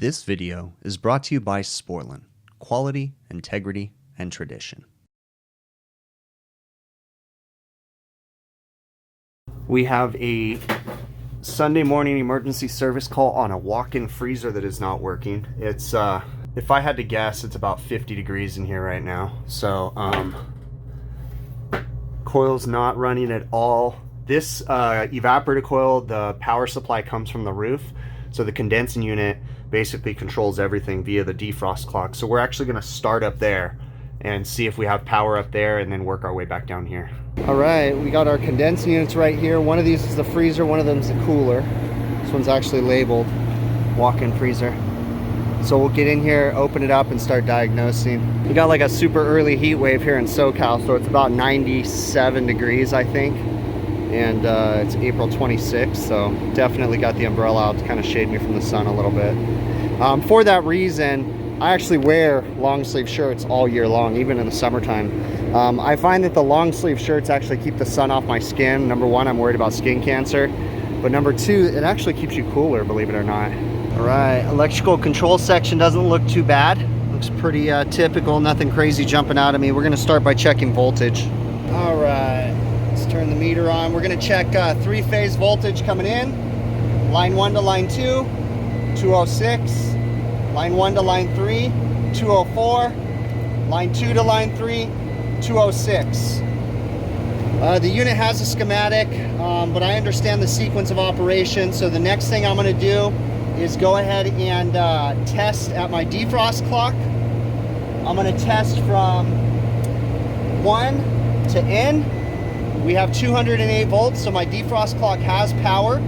This video is brought to you by Sporlan, quality, integrity, and tradition. We have a Sunday morning emergency service call on a walk-in freezer that is not working. It's, if I had to guess, it's about 50 degrees in here right now. So, coil's not running at all. This evaporator coil, the power supply comes from the roof. So the condensing unit basically controls everything via the defrost clock. So we're actually gonna start up there and see if we have power up there and then work our way back down here. All right, we got our condensing units right here. One of these is the freezer, one of them is the cooler. This one's actually labeled walk-in freezer. So we'll get in here, open it up, and start diagnosing. We got like a super early heat wave here in SoCal, so it's about 97 degrees, I think. And it's April 26th, so definitely got the umbrella out to kind of shade me from the sun a little bit. For that reason, I actually wear long sleeve shirts all year long, even in the summertime. I find that the long sleeve shirts actually keep the sun off my skin. Number one, I'm worried about skin cancer. But number two, it actually keeps you cooler, believe it or not. All right, electrical control section doesn't look too bad. Looks pretty typical, nothing crazy jumping out at me. We're gonna start by checking voltage. All right, let's turn the meter on. We're gonna check three-phase voltage coming in. Line 1 to line 2, 206. Line 1 to line 3, 204. Line 2 to line 3, 206. The unit has a schematic, but I understand the sequence of operations. So the next thing I'm gonna do is go ahead and test at my defrost clock. I'm gonna test from 1 to N. We have 208 volts, so my defrost clock has power.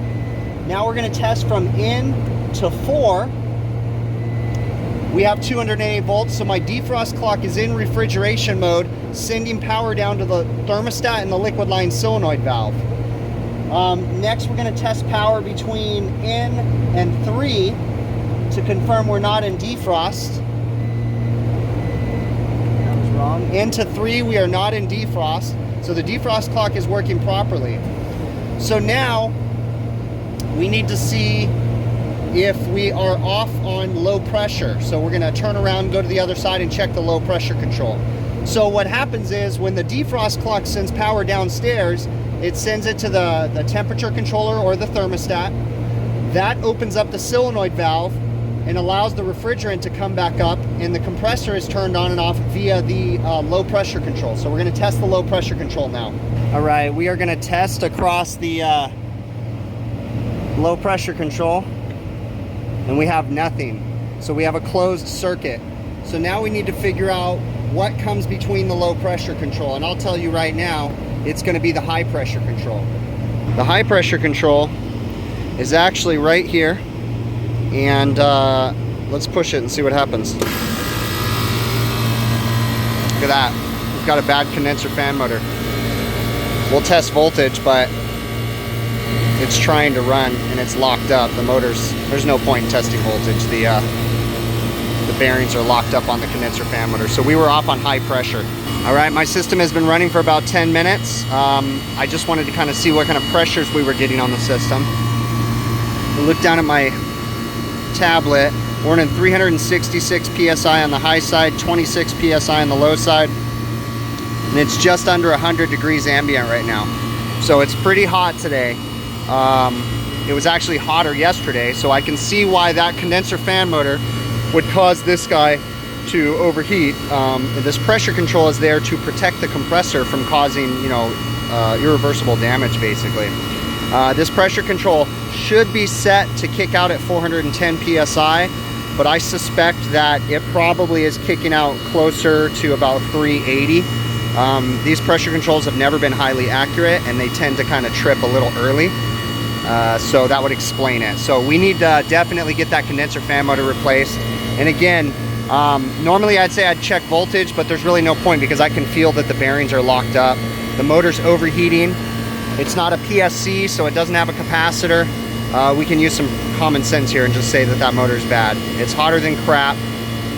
Now we're gonna test from N to 4. We have 208 volts, so my defrost clock is in refrigeration mode, sending power down to the thermostat and the liquid line solenoid valve. Next, we're gonna test power between N and 3 to confirm we're not in defrost. That was wrong. N to 3, we are not in defrost, so the defrost clock is working properly. So now, we need to see if we are off on low pressure. So we're gonna turn around, go to the other side and check the low pressure control. So what happens is when the defrost clock sends power downstairs, it sends it to the temperature controller or the thermostat. That opens up the solenoid valve and allows the refrigerant to come back up, and the compressor is turned on and off via the low pressure control. So we're gonna test the low pressure control now. All right, we are gonna test across the low pressure control, and we have nothing. So we have a closed circuit. So now we need to figure out what comes between the low pressure control. And I'll tell you right now, it's gonna be the high pressure control. The high pressure control is actually right here. And let's push it and see what happens. Look at that, we've got a bad condenser fan motor. We'll test voltage, but it's trying to run and it's locked up. The motors, there's no point in testing voltage. The bearings are locked up on the condenser fan motor. So we were off on high pressure. All right, my system has been running for about 10 minutes. I just wanted to kind of see what kind of pressures we were getting on the system. I look down at my tablet. We're running 366 PSI on the high side, 26 PSI on the low side. And it's just under 100 degrees ambient right now. So it's pretty hot today. It was actually hotter yesterday, so I can see why that condenser fan motor would cause this guy to overheat. This pressure control is there to protect the compressor from causing, you know, irreversible damage, basically. This pressure control should be set to kick out at 410 PSI, but I suspect that it probably is kicking out closer to about 380. These pressure controls have never been highly accurate, and they tend to kind of trip a little early. So that would explain it. So we need to definitely get that condenser fan motor replaced. And again, normally I'd say I'd check voltage, but there's really no point because I can feel that the bearings are locked up. The motor's overheating. It's not a PSC, so it doesn't have a capacitor. We can use some common sense here and just say that that motor's bad. It's hotter than crap.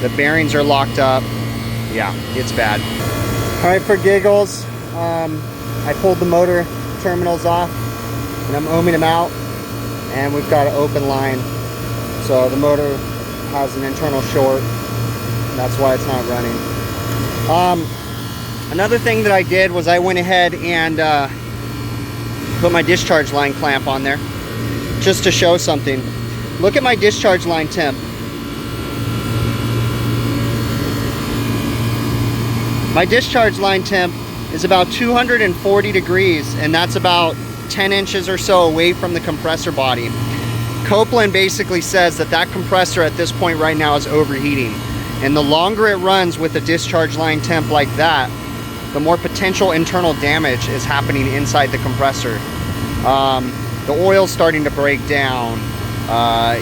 The bearings are locked up. Yeah, it's bad. All right, for giggles, I pulled the motor terminals off and I'm ohming them out, and we've got an open line. So the motor has an internal short. That's why it's not running. Another thing that I did was I went ahead and put my discharge line clamp on there just to show something. Look at my discharge line temp. My discharge line temp is about 240 degrees, and that's about 10 inches or so away from the compressor body. Copeland basically says that that compressor at this point right now is overheating. And the longer it runs with a discharge line temp like that, the more potential internal damage is happening inside the compressor. The oil's starting to break down,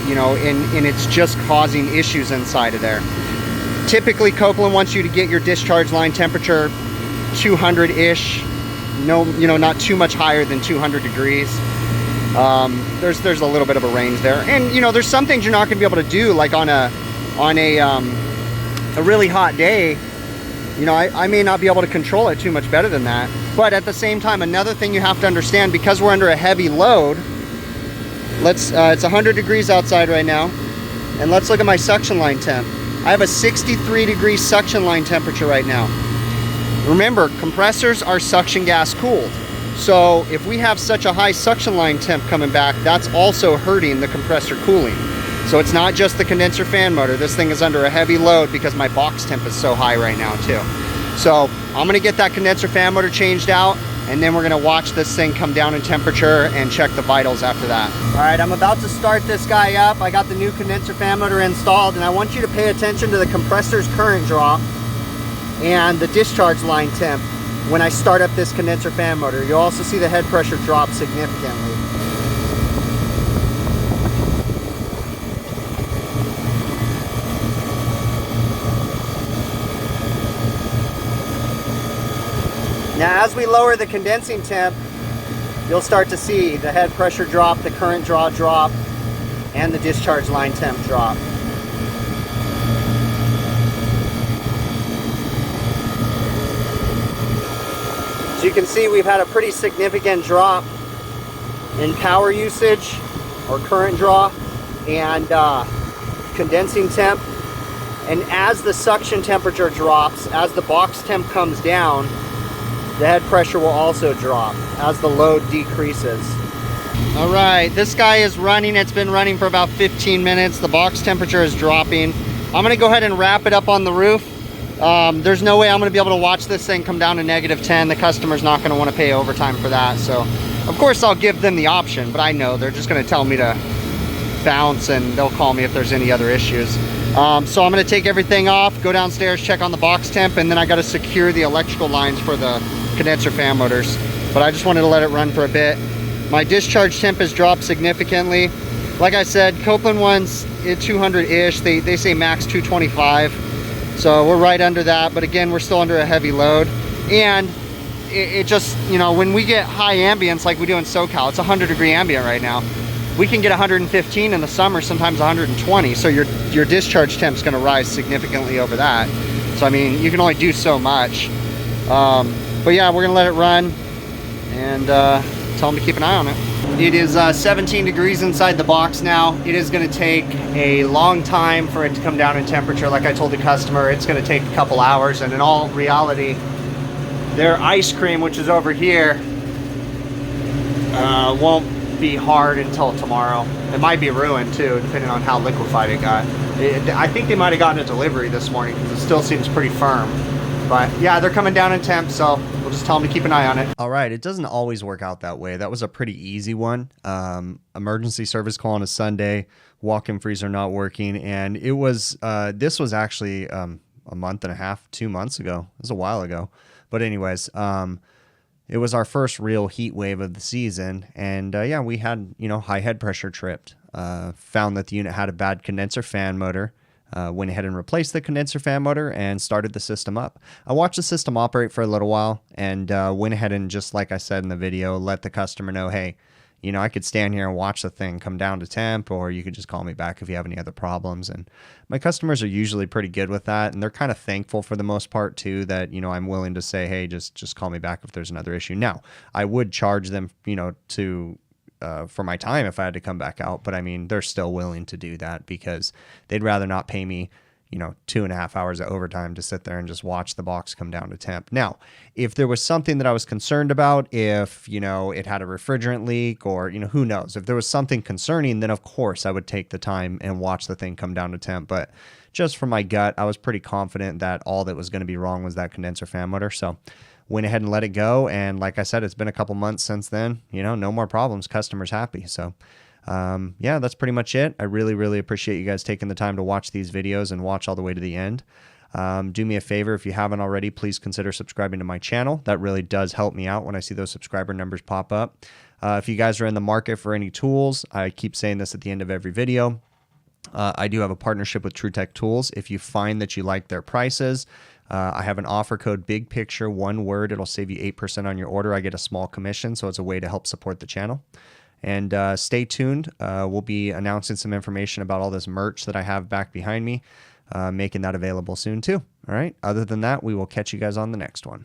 you know, and it's just causing issues inside of there. Typically, Copeland wants you to get your discharge line temperature 200-ish, no, you know, not too much higher than 200 degrees. There's a little bit of a range there, and you know, there's some things you're not going to be able to do, like on a really hot day. You know, I may not be able to control it too much better than that. But at the same time, another thing you have to understand, because we're under a heavy load, it's 100 degrees outside right now, and let's look at my suction line temp. I have a 63 degree suction line temperature right now. Remember, compressors are suction gas cooled. So if we have such a high suction line temp coming back, that's also hurting the compressor cooling. So it's not just the condenser fan motor. This thing is under a heavy load because my box temp is so high right now too. So I'm gonna get that condenser fan motor changed out, and then we're gonna watch this thing come down in temperature and check the vitals after that. All right, I'm about to start this guy up. I got the new condenser fan motor installed, and I want you to pay attention to the compressor's current draw and the discharge line temp when I start up this condenser fan motor. You'll also see the head pressure drop significantly. Now, as we lower the condensing temp, you'll start to see the head pressure drop, the current draw drop, and the discharge line temp drop. As you can see, we've had a pretty significant drop in power usage, or current draw, and condensing temp. And as the suction temperature drops, as the box temp comes down, the head pressure will also drop as the load decreases. All right, this guy is running. It's been running for about 15 minutes. The box temperature is dropping. I'm gonna go ahead and wrap it up on the roof. There's no way I'm gonna be able to watch this thing come down to -10. The customer's not gonna wanna pay overtime for that. So of course I'll give them the option, but I know they're just gonna tell me to bounce, and they'll call me if there's any other issues. So I'm gonna take everything off, go downstairs, check on the box temp, and then I gotta secure the electrical lines for the condenser fan motors. But I just wanted to let it run for a bit. My discharge temp has dropped significantly. Like I said, Copeland one's at 200-ish. They say max 225. So we're right under that, but again, we're still under a heavy load. And it just, you know, when we get high ambience like we do in SoCal, it's 100 degree ambient right now. We can get 115 in the summer, sometimes 120. So your discharge temp's gonna rise significantly over that. So I mean, you can only do so much. But yeah, we're gonna let it run and tell them to keep an eye on it. It is 17 degrees inside the box now. It is gonna take a long time for it to come down in temperature. Like I told the customer, it's gonna take a couple hours, and in all reality, their ice cream, which is over here, won't be hard until tomorrow. It might be ruined too, depending on how liquefied it got. I think they might have gotten a delivery this morning because it still seems pretty firm. But yeah, they're coming down in temp, so we'll just tell them to keep an eye on it. All right, it doesn't always work out that way. That was a pretty easy one. Emergency service call on a Sunday, walk-in freezer not working, and it was, this was actually a month and a half, 2 months ago. It was a while ago. But anyways, it was our first real heat wave of the season, and yeah, we had, you know, high head pressure tripped. Found that the unit had a bad condenser fan motor. Went ahead and replaced the condenser fan motor and started the system up. I watched the system operate for a little while and went ahead and, just like I said in the video, let the customer know, hey, you know, I could stand here and watch the thing come down to temp, or you could just call me back if you have any other problems. And my customers are usually pretty good with that, and they're kind of thankful for the most part too that, you know, I'm willing to say, hey, just call me back if there's another issue. Now, I would charge them, you know, to for my time if I had to come back out. But I mean, they're still willing to do that because they'd rather not pay me, 2.5 hours of overtime to sit there and just watch the box come down to temp. Now, if there was something that I was concerned about, if, it had a refrigerant leak or, who knows, if there was something concerning, then of course I would take the time and watch the thing come down to temp. But just from my gut, I was pretty confident that all that was going to be wrong was that condenser fan motor. So went ahead and let it go. And like I said, it's been a couple months since then, no more problems. Customers happy. So yeah, that's pretty much it. I really, really appreciate you guys taking the time to watch these videos and watch all the way to the end. Do me a favor, if you haven't already, please consider subscribing to my channel. That really does help me out when I see those subscriber numbers pop up. If you guys are in the market for any tools, I keep saying this at the end of every video. I do have a partnership with TrueTech Tools. If you find that you like their prices, I have an offer code, big picture, one word. It'll save you 8% on your order. I get a small commission, so it's a way to help support the channel. And stay tuned. We'll be announcing some information about all this merch that I have back behind me, making that available soon too. All right. Other than that, we will catch you guys on the next one.